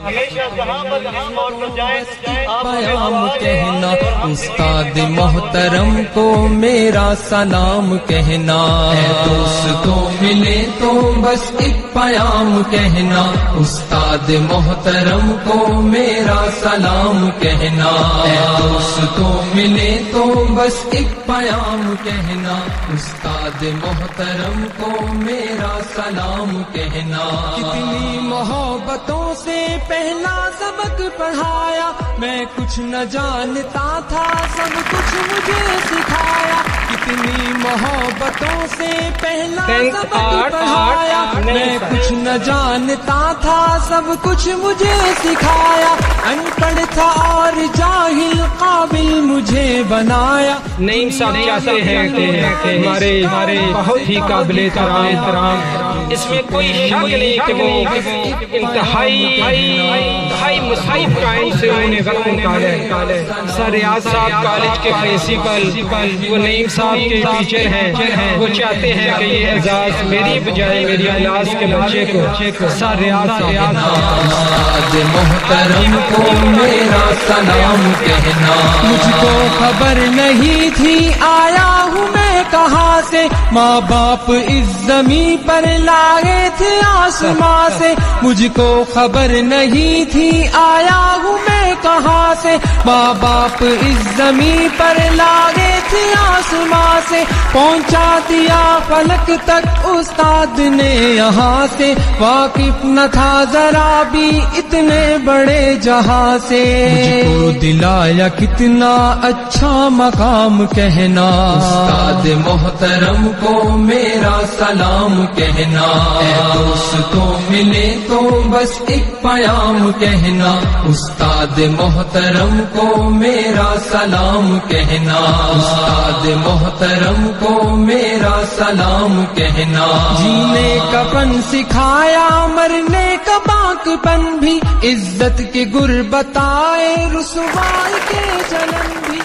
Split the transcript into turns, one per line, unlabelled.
ہمیشہ جہاں پر جس موڑ پر جائیں آپ
پیام کہنا، استاد محترم کو میرا سلام کہنا، دوست کو ملے تو بس ایک پیام کہنا، استاد محترم کو میرا سلام کہنا، دوست کو ملے تو بس ایک پیام کہنا، استاد محترم کو میرا سلام کہنا۔ کتنی محبتوں سے پہلا سبق پڑھایا، میں کچھ نہ جانتا تھا سب کچھ مجھے سکھایا، کتنی محبتوں سے پہلا سبق پڑھایا، میں کچھ نہ جانتا تھا سب کچھ مجھے سکھایا، ان پڑھ تھا اور جاہل قابل مجھے بنایا۔
نعیم صاحب چاہتے ہیں کہ ہمارے بہت ہی قابل احترام، اس میں کوئی شک نہیں کہ وہ انتہائی مصروف ٹائم سے انہوں نے وقت نکالا ہے۔ سر ریاض صاحب کالج کے پرنسپل وہ نعیم صاحب کے ٹیچر ہیں، وہ چاہتے ہیں کہ یہ اعزاز میری بجائے میری کلاس کے بچے کو سر ریاض صاحب
استاد محترم کو میرا سلام کہنا۔ مجھ کو خبر نہیں تھی آیا ہوں میں کہاں سے، ماں باپ اس زمین پر لائے تھے آسماں سے، مجھ کو خبر نہیں تھی آیا ہوں میں کہاں سے، ماں باپ اس زمین پر لائے تھے آسماں سے، پہنچا دیا فلک تک استاد نے یہاں سے، واقف نہ تھا ذرا بھی اتنے بڑے جہاں سے، مجھ کو دلایا کتنا اچھا مقام کہنا، استاد محترم کو میرا سلام کہنا، دوست کو ملے تو بس ایک پیام کہنا، استاد محترم کو میرا سلام کہنا، استاد محترم کو میرا سلام کہنا۔ جینے کا پن سکھایا، مرنے کا باک پن بھی، عزت کے گر بتائے، رسوائی کے جلن بھی۔